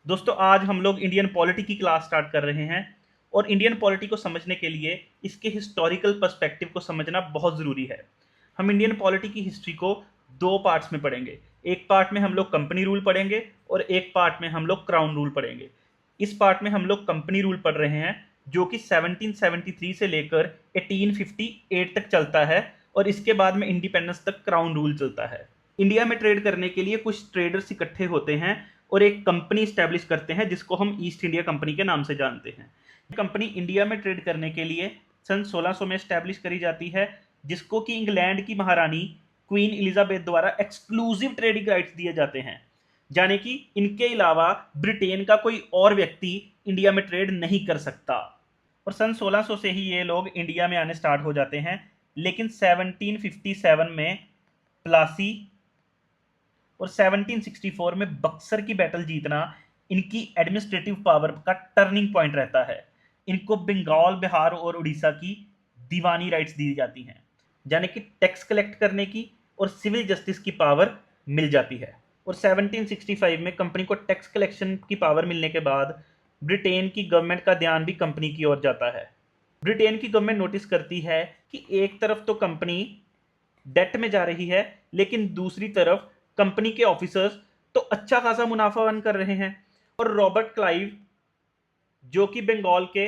दोस्तों आज हम लोग इंडियन पॉलिटी की क्लास स्टार्ट कर रहे हैं और इंडियन पॉलिटी को समझने के लिए इसके हिस्टोरिकल पर्सपेक्टिव को समझना बहुत ज़रूरी है। हम इंडियन पॉलिटी की हिस्ट्री को दो पार्ट्स में पढ़ेंगे। एक पार्ट में हम लोग कंपनी रूल पढ़ेंगे और एक पार्ट में हम लोग क्राउन रूल पढ़ेंगे। इस पार्ट में हम लोग कंपनी रूल पढ़ रहे हैं जो कि 1773 से लेकर 1858 तक चलता है और इसके बाद में इंडिपेंडेंस तक क्राउन रूल चलता है। इंडिया में ट्रेड करने के लिए कुछ ट्रेडर्स इकट्ठे होते हैं और एक कंपनी स्टैब्लिश करते हैं जिसको हम ईस्ट इंडिया कंपनी के नाम से जानते हैं। कंपनी इंडिया में ट्रेड करने के लिए सन 1600 में स्टैब्लिश करी जाती है, जिसको कि इंग्लैंड की महारानी क्वीन एलिजाबेथ द्वारा एक्सक्लूसिव ट्रेडिंग राइट्स दिए जाते हैं, यानी कि इनके अलावा ब्रिटेन का कोई और व्यक्ति इंडिया में ट्रेड नहीं कर सकता। और सन 1600 से ही ये लोग इंडिया में आने स्टार्ट हो जाते हैं, लेकिन 1757 में प्लासी और 1764 में बक्सर की बैटल जीतना इनकी एडमिनिस्ट्रेटिव पावर का टर्निंग पॉइंट रहता है। इनको बंगाल, बिहार और उड़ीसा की दीवानी राइट्स दी जाती हैं, यानी कि टैक्स कलेक्ट करने की और सिविल जस्टिस की पावर मिल जाती है। और 1765 में कंपनी को टैक्स कलेक्शन की पावर मिलने के बाद ब्रिटेन की गवर्नमेंट का ध्यान भी कंपनी की ओर जाता है। ब्रिटेन की गवर्नमेंट नोटिस करती है कि एक तरफ तो कंपनी डेट में जा रही है, लेकिन दूसरी तरफ कंपनी के ऑफिसर्स तो अच्छा खासा मुनाफा अर्न कर रहे हैं। और रॉबर्ट क्लाइव जो कि बंगाल के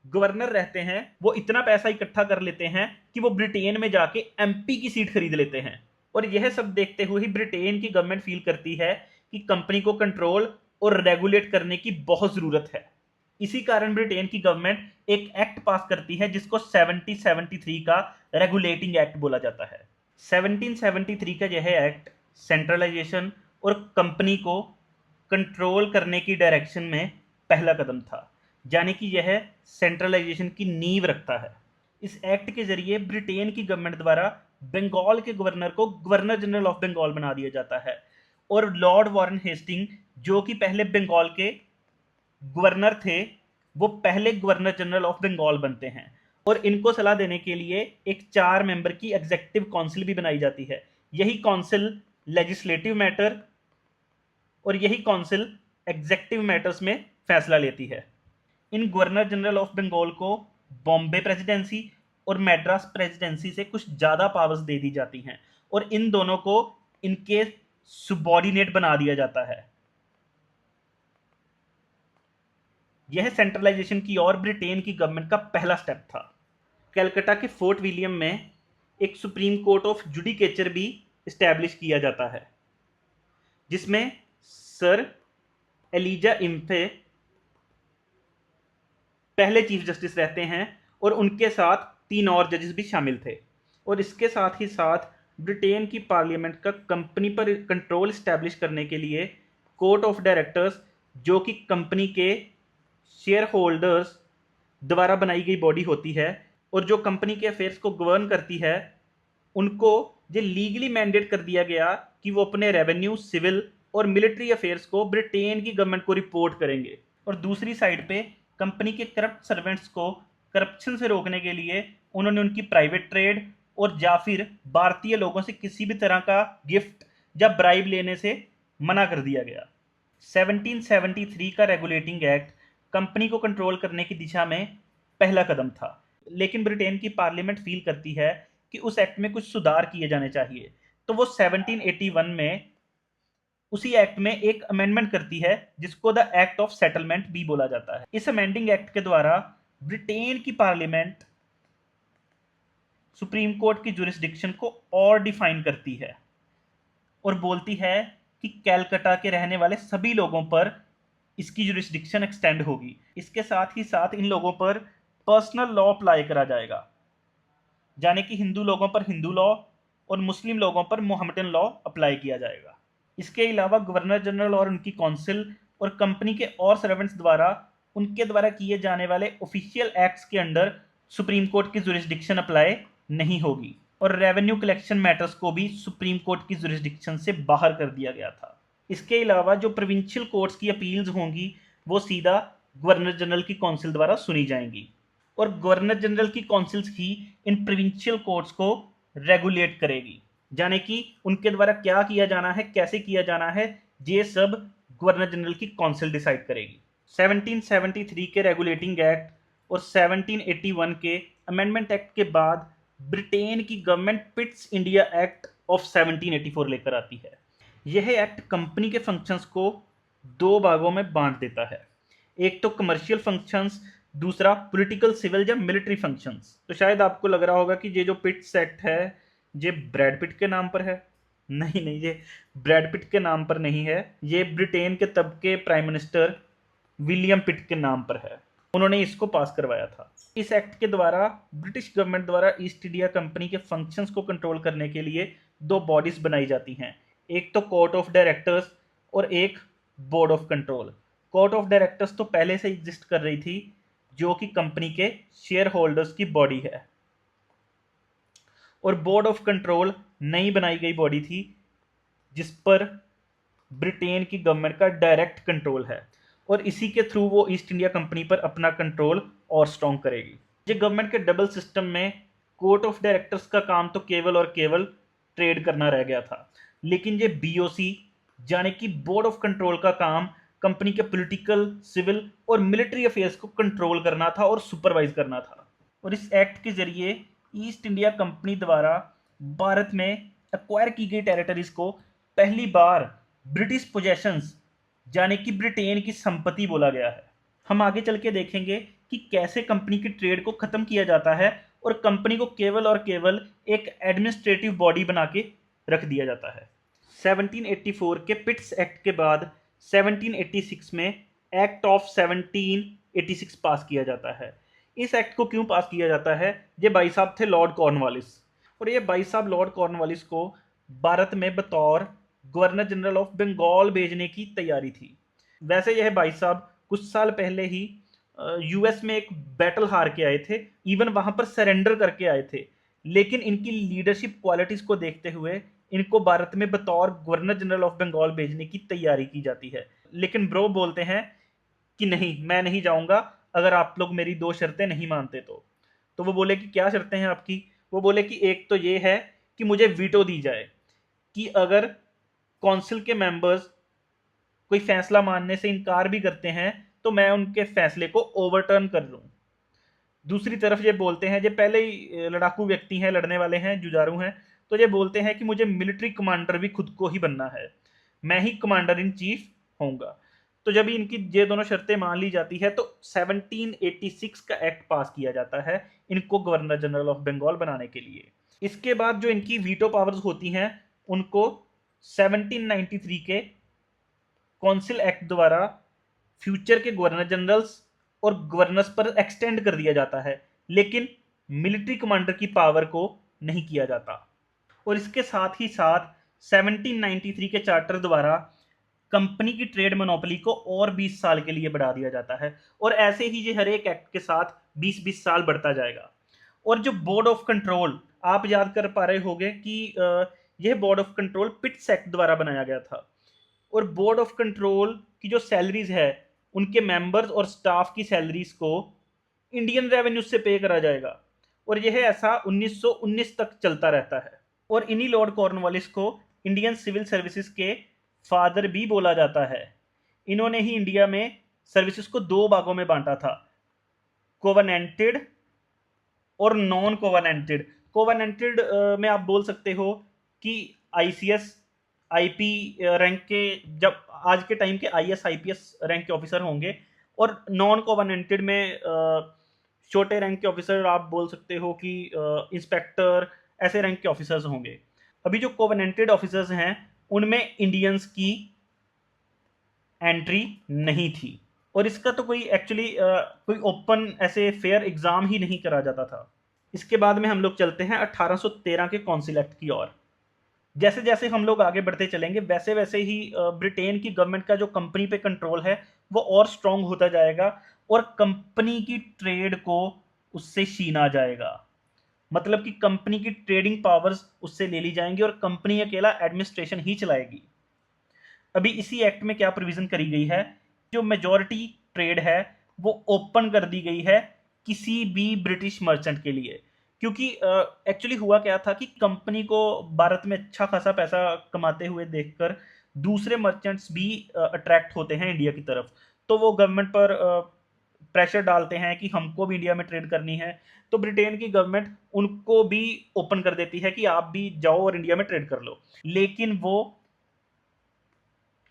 गवर्नर रहते हैं, वो इतना पैसा इकट्ठा कर लेते हैं कि वो ब्रिटेन में जाके एमपी की सीट खरीद लेते हैं। और यह सब देखते हुए ही ब्रिटेन की गवर्नमेंट फील करती है कि कंपनी को कंट्रोल और रेगुलेट करने की बहुत जरूरत है। इसी कारण ब्रिटेन की गवर्नमेंट एक एक्ट पास करती है जिसको 1773 का रेगुलेटिंग एक्ट बोला जाता है। 1773 का यह एक्ट सेंट्रलाइजेशन और कंपनी को कंट्रोल करने की डायरेक्शन में पहला कदम था, यानी कि यह सेंट्रलाइजेशन की नींव रखता है। इस एक्ट के जरिए ब्रिटेन की गवर्नमेंट द्वारा बंगाल के गवर्नर को गवर्नर जनरल ऑफ बंगाल बना दिया जाता है और लॉर्ड वॉरेन हेस्टिंग जो कि पहले बंगाल के गवर्नर थे, वो पहले गवर्नर जनरल ऑफ बंगाल बनते हैं। और इनको सलाह देने के लिए एक 4 मेंबर की एग्जीक्यूटिव काउंसिल भी बनाई जाती है। यही काउंसिल लेजिस्लेटिव मैटर और यही काउंसिल एग्जीक्यूटिव मैटर्स में फैसला लेती है। इन गवर्नर जनरल ऑफ बंगाल को बॉम्बे प्रेसिडेंसी और मैड्रास प्रेसिडेंसी से कुछ ज़्यादा पावर्स दे दी जाती हैं और इन दोनों को इनके सुबॉर्डिनेट बना दिया जाता है। यह सेंट्रलाइजेशन की ओर ब्रिटेन की गवर्नमेंट का पहला स्टेप था। कलकत्ता के फोर्ट विलियम में एक सुप्रीम कोर्ट ऑफ जुडिकेचर भी इस्टेब्लिश किया जाता है, जिसमें सर एलिजा इम्फे पहले चीफ जस्टिस रहते हैं और उनके साथ 3 और जजेस भी शामिल थे। और इसके साथ ही साथ ब्रिटेन की पार्लियामेंट का कंपनी पर कंट्रोल इस्टेब्लिश करने के लिए कोर्ट ऑफ डायरेक्टर्स, जो कि कंपनी के शेयर होल्डर्स द्वारा बनाई गई बॉडी होती है और जो कंपनी के अफेयर्स को गवर्न करती है, उनको ये लीगली मैंडेट कर दिया गया कि वो अपने रेवेन्यू, सिविल और मिलिट्री अफेयर्स को ब्रिटेन की गवर्नमेंट को रिपोर्ट करेंगे। और दूसरी साइड पे कंपनी के करप्ट सर्वेंट्स को करप्शन से रोकने के लिए उन्होंने उनकी प्राइवेट ट्रेड और या फिर भारतीय लोगों से किसी भी तरह का गिफ्ट या ब्राइब लेने से मना कर दिया गया। 1773 का रेगुलेटिंग एक्ट कंपनी को कंट्रोल करने की दिशा में पहला कदम था, लेकिन ब्रिटेन की पार्लियामेंट फील करती है कि उस एक्ट में कुछ सुधार किए जाने चाहिए, तो वो 1781 में उसी एक्ट में एक अमेंडमेंट करती है जिसको द एक्ट ऑफ सेटलमेंट भी बोला जाता है। इस अमेंडिंग एक्ट के द्वारा ब्रिटेन की पार्लियामेंट सुप्रीम कोर्ट की जुरिस्डिक्शन को और डिफाइन करती है और बोलती है कि कलकत्ता के रहने वाले सभी लोगों पर इसकी जुरिस्डिक्शन एक्सटेंड होगी। इसके साथ ही साथ इन लोगों पर पर्सनल लॉ अप्लाई करा जाएगा, यानी कि हिंदू लोगों पर हिंदू लॉ और मुस्लिम लोगों पर मोहम्मदन लॉ अप्लाई किया जाएगा। इसके अलावा गवर्नर जनरल और उनकी काउंसिल और कंपनी के और सर्वेंट्स द्वारा उनके द्वारा किए जाने वाले ऑफिशियल एक्ट्स के अंडर सुप्रीम कोर्ट की जुरिस्डिक्शन अप्लाई नहीं होगी और रेवेन्यू कलेक्शन मैटर्स को भी सुप्रीम कोर्ट की जुरिस्डिक्शन से बाहर कर दिया गया था। इसके अलावा जो प्रोविंशियल कोर्ट्स की अपील्स होंगी वो सीधा गवर्नर जनरल की काउंसिल द्वारा सुनी जाएंगी और गवर्नर जनरल की काउंसिल्स ही इन प्रोविंशियल कोर्ट्स को रेगुलेट करेगी, यानी कि उनके द्वारा क्या किया जाना है, कैसे किया जाना है, ये सब गवर्नर जनरल की काउंसिल डिसाइड करेगी। 1773 के रेगुलेटिंग एक्ट और 1781 के अमेंडमेंट एक्ट के बाद ब्रिटेन की government Pitt's India act of 1784 लेकर आती है। यह एक्ट कंपनी के फंक्शंस को दो भागों में बांट देता है, एक तो कमर्शियल फंक्शंस, दूसरा पॉलिटिकल, सिविल या मिलिट्री फंक्शंस। तो शायद आपको लग रहा होगा कि ये जो पिट्स एक्ट है ये ब्रैड पिट के नाम पर है। नहीं नहीं, ये ब्रैड पिट के नाम पर नहीं है, ये ब्रिटेन के तब के प्राइम मिनिस्टर विलियम पिट के नाम पर है। उन्होंने इसको पास करवाया था। इस एक्ट के द्वारा ब्रिटिश गवर्नमेंट द्वारा ईस्ट इंडिया कंपनी के फंक्शंस को कंट्रोल करने के लिए दो बॉडीज बनाई जाती हैं, एक तो कोर्ट ऑफ डायरेक्टर्स और एक board of control. Court of directors तो पहले से एग्जिस्ट कर रही थी, जो कि कंपनी के शेयर होल्डर्स की बॉडी है, और बोर्ड ऑफ कंट्रोल नई बनाई गई बॉडी थी जिस पर ब्रिटेन की गवर्नमेंट का डायरेक्ट कंट्रोल है, और इसी के थ्रू वो ईस्ट इंडिया कंपनी पर अपना कंट्रोल और स्ट्रॉन्ग करेगी। ये गवर्नमेंट के डबल सिस्टम में कोर्ट ऑफ डायरेक्टर्स का काम तो केवल और केवल ट्रेड करना रह गया था, लेकिन ये बीओसी यानी कि बोर्ड ऑफ कंट्रोल का काम कंपनी के पॉलिटिकल, सिविल और मिलिट्री अफेयर्स को कंट्रोल करना था और सुपरवाइज करना था। और इस एक्ट के जरिए ईस्ट इंडिया कंपनी द्वारा भारत में एक्वायर की गई टेरिटरीज को पहली बार ब्रिटिश पोजेशंस यानी कि ब्रिटेन की संपत्ति बोला गया है। हम आगे चल के देखेंगे कि कैसे कंपनी की ट्रेड को खत्म किया जाता है और कंपनी को केवल और केवल एक एडमिनिस्ट्रेटिव बॉडी बना के रख दिया जाता है। 1784 के पिट्स एक्ट के बाद 1786 में एक्ट ऑफ 1786 पास किया जाता है। इस एक्ट को क्यों पास किया जाता है? ये भाई साहब थे लॉर्ड कॉर्नवालिस, और ये भाई साहब लॉर्ड कॉर्नवालिस को भारत में बतौर गवर्नर जनरल ऑफ बंगाल भेजने की तैयारी थी। वैसे यह भाई साहब कुछ साल पहले ही यूएस में एक बैटल हार के आए थे, इवन वहां पर सरेंडर करके आए थे, लेकिन इनकी लीडरशिप क्वालिटीज को देखते हुए इनको भारत में बतौर गवर्नर जनरल ऑफ बंगाल भेजने की तैयारी की जाती है। लेकिन ब्रो बोलते हैं कि नहीं, मैं नहीं जाऊंगा अगर आप लोग मेरी दो शर्तें नहीं मानते तो वो बोले कि क्या शर्तें हैं आपकी? वो बोले कि एक तो ये है कि मुझे वीटो दी जाए कि अगर काउंसिल के मेंबर्स कोई फैसला मानने से इनकार भी करते हैं तो मैं उनके फैसले को ओवरटर्न कर लूं। दूसरी तरफ ये बोलते हैं, ये पहले ही लड़ाकू व्यक्ति हैं, लड़ने वाले हैं, जुझारू हैं, तो ये बोलते हैं कि मुझे मिलिट्री कमांडर भी खुद को ही बनना है, मैं ही कमांडर इन चीफ होऊंगा। तो जब इनकी ये दोनों शर्तें मान ली जाती है तो 1786 का एक्ट पास किया जाता है इनको गवर्नर जनरल ऑफ बंगाल बनाने के लिए। इसके बाद जो इनकी वीटो पावर्स होती हैं उनको 1793 के काउंसिल एक्ट द्वारा फ्यूचर के गवर्नर जनरल्स और गवर्नर्स पर एक्सटेंड कर दिया जाता है, लेकिन मिलिट्री कमांडर की पावर को नहीं किया जाता। और इसके साथ ही साथ 1793 के चार्टर द्वारा कंपनी की ट्रेड मोनोपोली को और 20 साल के लिए बढ़ा दिया जाता है, और ऐसे ही ये हर एक एक्ट के साथ 20-20 साल बढ़ता जाएगा। और जो बोर्ड ऑफ कंट्रोल, आप याद कर पा रहे होंगे कि यह बोर्ड ऑफ कंट्रोल पिट्स एक्ट द्वारा बनाया गया था, और बोर्ड ऑफ कंट्रोल की जो सैलरीज है उनके मेंबर्स और स्टाफ की सैलरीज को इंडियन रेवेन्यू से पे करा जाएगा, और यह ऐसा 1919 तक चलता रहता है। और इन्हीं लॉर्ड कॉर्नवालिस को इंडियन सिविल सर्विसेज के फादर भी बोला जाता है। इन्होंने ही इंडिया में सर्विसेज को दो भागों में बांटा था, कोवेनेंटेड और नॉन कोवेनेंटेड। कोवेनेंटेड में आप बोल सकते हो कि आईसीएस आईपी रैंक के, जब आज के टाइम के आईएस आईपीएस रैंक के ऑफिसर होंगे, और नॉन कोवेनेंटेड में छोटे रैंक के ऑफिसर आप बोल सकते हो कि इंस्पेक्टर, ऐसे रैंक के ऑफिसर्स होंगे। अभी जो कोवेनेंटेड ऑफिसर्स हैं उनमें इंडियंस की एंट्री नहीं थी, और इसका तो कोई एक्चुअली कोई ओपन ऐसे फेयर एग्जाम ही नहीं करा जाता था। इसके बाद में हम लोग चलते हैं 1813 के काउंसिल एक्ट की ओर। जैसे जैसे हम लोग आगे बढ़ते चलेंगे वैसे वैसे ही ब्रिटेन की गवर्नमेंट का जो कंपनी पे कंट्रोल है वो और स्ट्रांग होता जाएगा, और कंपनी की ट्रेड को उससे छीना जाएगा। मतलब कि कंपनी की ट्रेडिंग पावर्स उससे ले ली जाएंगी और कंपनी अकेला एडमिनिस्ट्रेशन ही चलाएगी। अभी इसी एक्ट में क्या प्रोविजन करी गई है, जो मेजॉरिटी ट्रेड है वो ओपन कर दी गई है किसी भी ब्रिटिश मर्चेंट के लिए। क्योंकि एक्चुअली हुआ क्या था कि कंपनी को भारत में अच्छा खासा पैसा कमाते हुए देखकर दूसरे मर्चेंट्स भी अट्रैक्ट होते हैं इंडिया की तरफ, तो वो गवर्नमेंट पर प्रेशर डालते हैं कि हमको भी इंडिया में ट्रेड करनी है। तो ब्रिटेन की गवर्नमेंट उनको भी ओपन कर देती है कि आप भी जाओ और इंडिया में ट्रेड कर लो, लेकिन वो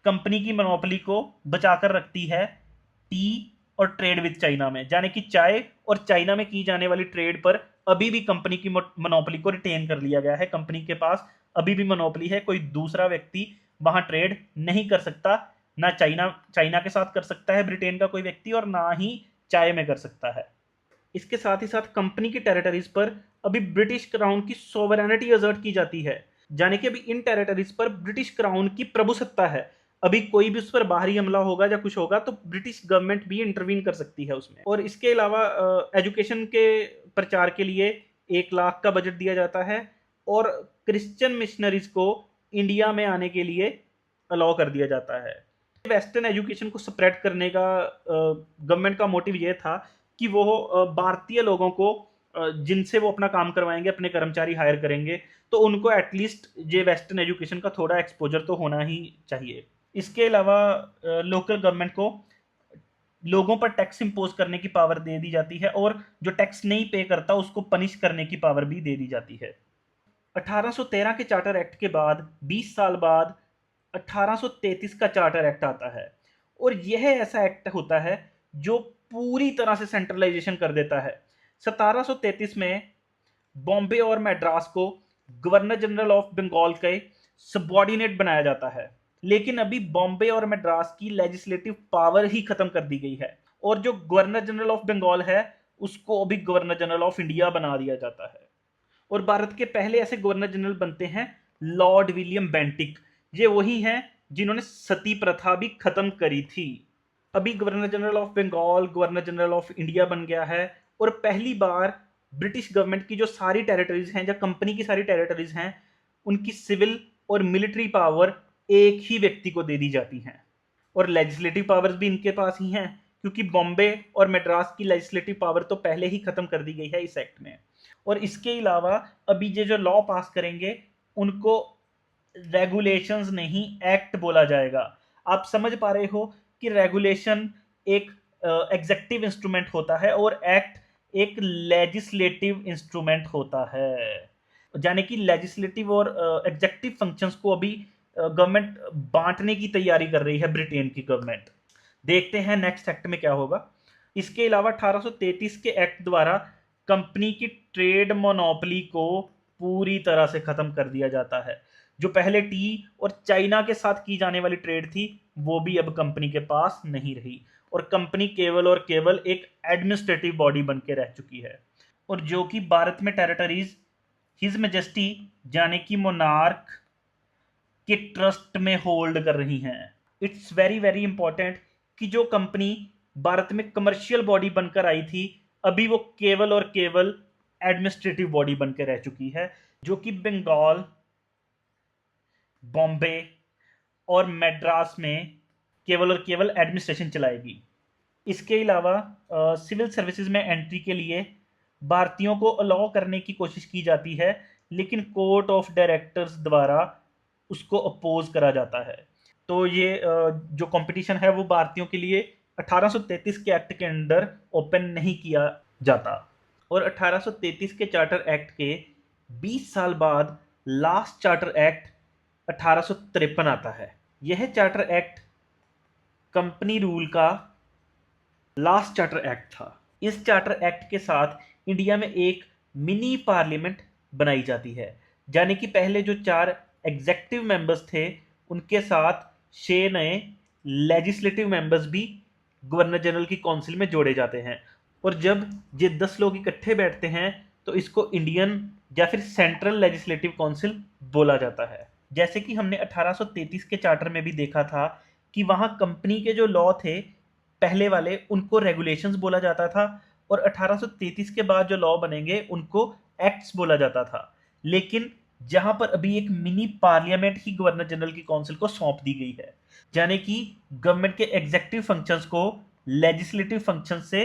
कंपनी की मोनोपोली को बचाकर रखती है टी और ट्रेड विद चाइना में, यानी कि चाय और चाइना में की जाने वाली ट्रेड पर अभी भी कंपनी की मोनोपोली को रिटेन कर लिया गया है। कंपनी के पास अभी भी मोनोपोली है, कोई दूसरा व्यक्ति वहां ट्रेड नहीं कर सकता। ना चाइना चाइना के साथ कर सकता है ब्रिटेन का कोई व्यक्ति, और ना ही चाय में कर सकता है। इसके साथ ही साथ कंपनी की टेरिटरीज पर अभी ब्रिटिश क्राउन की सोवरेनिटी असर्ट की जाती है, यानी कि अभी इन टेरिटरीज पर ब्रिटिश क्राउन की प्रभुसत्ता है। अभी कोई भी उस पर बाहरी हमला होगा या कुछ होगा तो ब्रिटिश गवर्नमेंट भी इंटरवीन कर सकती है उसमें। और इसके अलावा एजुकेशन के प्रचार के लिए 1 लाख का बजट दिया जाता है, और क्रिश्चियन मिशनरीज को इंडिया में आने के लिए अलाउ कर दिया जाता है। वेस्टर्न एजुकेशन को स्प्रेड करने का गवर्नमेंट का मोटिव ये था कि वो भारतीय लोगों को जिनसे वो अपना काम करवाएंगे, अपने कर्मचारी हायर करेंगे, तो उनको एटलीस्ट ये वेस्टर्न एजुकेशन का थोड़ा एक्सपोजर तो होना ही चाहिए। इसके अलावा लोकल गवर्नमेंट को लोगों पर टैक्स इंपोज करने की पावर दे दी जाती है, और जो टैक्स नहीं पे करता उसको पनिश करने की पावर भी दे दी जाती है। 1813 के चार्टर एक्ट के बाद 20 साल बाद 1833 का चार्टर एक्ट आता है, और यह ऐसा एक्ट होता है जो पूरी तरह से सेंट्रलाइजेशन कर देता है। 1733 में बॉम्बे और मैड्रास को गवर्नर जनरल ऑफ बंगाल के सबॉर्डिनेट बनाया जाता है, लेकिन अभी बॉम्बे और मैड्रास की लेजिस्लेटिव पावर ही खत्म कर दी गई है, और जो गवर्नर जनरल ऑफ बंगाल है उसको अभी गवर्नर जनरल ऑफ इंडिया बना दिया जाता है। और भारत के पहले ऐसे गवर्नर जनरल बनते हैं लॉर्ड विलियम बेंटिक। ये वही हैं जिन्होंने सती प्रथा भी खत्म करी थी। अभी governor general of Bengal governor general of India बन गया है, और पहली बार ब्रिटिश गवर्नमेंट की जो सारी टेरिटरीज हैं, जो कंपनी की सारी टेरिटरीज हैं, उनकी सिविल और मिलिट्री पावर एक ही व्यक्ति को दे दी जाती हैं। और लेजिस्लेटिव पावर्स भी इनके पास ही हैं, क्योंकि बॉम्बे और मद्रास की लेजिस्लेटिव पावर तो पहले ही खत्म कर दी गई है इस एक्ट में। और इसके अलावा अभी ये जो लॉ पास करेंगे उनको रेगुलेशंस नहीं एक्ट बोला जाएगा। आप समझ पा रहे हो कि रेगुलेशन एक एग्जेक्टिव इंस्ट्रूमेंट होता है और एक्ट एक लेजिस्लेटिव इंस्ट्रूमेंट होता है, यानी कि लेजिस्लेटिव और एग्जेक्टिव फंक्शंस को अभी गवर्नमेंट बांटने की तैयारी कर रही है ब्रिटेन की गवर्नमेंट। देखते हैं नेक्स्ट एक्ट में क्या होगा। इसके अलावा 1833 के एक्ट द्वारा कंपनी की ट्रेड मोनोपोली को पूरी तरह से खत्म कर दिया जाता है। जो पहले टी और चाइना के साथ की जाने वाली ट्रेड थी वो भी अब कंपनी के पास नहीं रही, और कंपनी केवल और केवल एक एडमिनिस्ट्रेटिव बॉडी बन के रह चुकी है, और जो कि भारत में टेरिटरीज हिज मेजेस्टी यानी कि मोनार्क के ट्रस्ट में होल्ड कर रही हैं। इट्स वेरी वेरी इंपॉर्टेंट कि जो कंपनी भारत में कमर्शियल बॉडी बनकर आई थी अभी वो केवल और केवल एडमिनिस्ट्रेटिव बॉडी बनकर रह चुकी है, जो कि बंगाल, बॉम्बे और मैड्रास में केवल और केवल एडमिनिस्ट्रेशन चलाएगी। इसके अलावा सिविल सर्विसेज में एंट्री के लिए भारतीयों को अलाउ करने की कोशिश की जाती है, लेकिन कोर्ट ऑफ डायरेक्टर्स द्वारा उसको अपोज करा जाता है। तो ये जो कंपटीशन है वो भारतीयों के लिए 1833 के एक्ट के अंडर ओपन नहीं किया जाता। और 1833 के चार्टर एक्ट के 20 साल बाद लास्ट चार्टर एक्ट 1853 आता है। यह चार्टर एक्ट कंपनी रूल का लास्ट चार्टर एक्ट था। इस चार्टर एक्ट के साथ इंडिया में एक मिनी पार्लियामेंट बनाई जाती है, यानी कि पहले जो 4 एग्जेक्टिव मेंबर्स थे उनके साथ 6 नए लेजिस्लेटिव मेंबर्स भी गवर्नर जनरल की काउंसिल में जोड़े जाते हैं। और जब ये 10 लोग इकट्ठे बैठते हैं तो इसको इंडियन या फिर सेंट्रल लेजिस्लेटिव काउंसिल बोला जाता है। जैसे कि हमने 1833 के चार्टर में भी देखा था कि वहाँ कंपनी के जो लॉ थे पहले वाले उनको रेगुलेशंस बोला जाता था, और 1833 के बाद जो लॉ बनेंगे उनको एक्ट्स बोला जाता था। लेकिन जहां पर अभी एक मिनी पार्लियामेंट ही गवर्नर जनरल की काउंसिल को सौंप दी गई है, यानी कि गवर्नमेंट के एग्जेक्टिव फंक्शंस को लेजिस्लेटिव फंक्शन से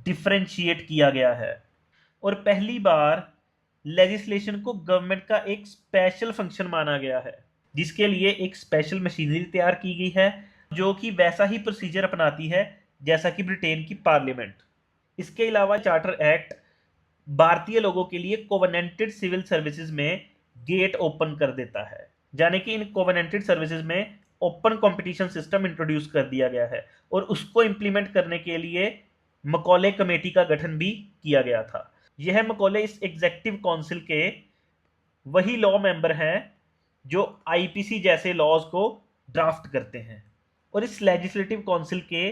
डिफरेंशिएट किया गया है, और पहली बार लेजिस्लेशन को गवर्नमेंट का एक स्पेशल फंक्शन माना गया है। जिसके लिए एक स्पेशल मशीनरी तैयार की गई है जो कि वैसा ही प्रोसीजर अपनाती है जैसा कि ब्रिटेन की पार्लियामेंट। इसके अलावा चार्टर एक्ट भारतीय लोगों के लिए कोवेनेंटेड सिविल सर्विसेज में गेट ओपन कर देता है, यानी कि इन कोवेनेंटेड सर्विसेज में ओपन कंपटीशन सिस्टम इंट्रोड्यूस कर दिया गया है और उसको इंप्लीमेंट करने के लिए मकौले कमेटी का गठन भी किया गया था। यह मकौले इस एग्जेक्टिव काउंसिल के वही लॉ मेंबर हैं जो आईपीसी जैसे लॉज को ड्राफ्ट करते हैं, और इस लेजिस्लेटिव काउंसिल के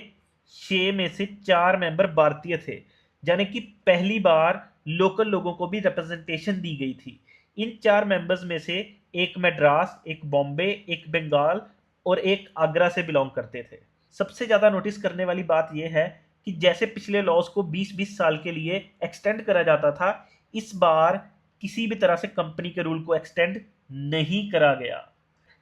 6 में से 4 मेंबर भारतीय थे, यानी कि पहली बार लोकल लोगों को भी रिप्रेजेंटेशन दी गई थी। इन 4 मेंबर्स में से एक मद्रास, एक बॉम्बे, एक बंगाल और एक आगरा से बिलोंग करते थे। सबसे ज़्यादा नोटिस करने वाली बात यह है कि जैसे पिछले लॉज को 20-20 साल के लिए एक्सटेंड करा जाता था, इस बार किसी भी तरह से कंपनी के रूल को एक्सटेंड नहीं करा गया।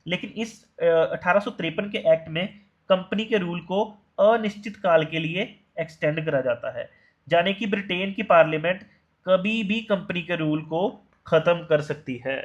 लेकिन इस 1853 के एक्ट में कंपनी के रूल को अनिश्चित काल के लिए एक्सटेंड करा जाता है, यानी कि ब्रिटेन की पार्लियामेंट कभी भी कंपनी के रूल को खत्म कर सकती है।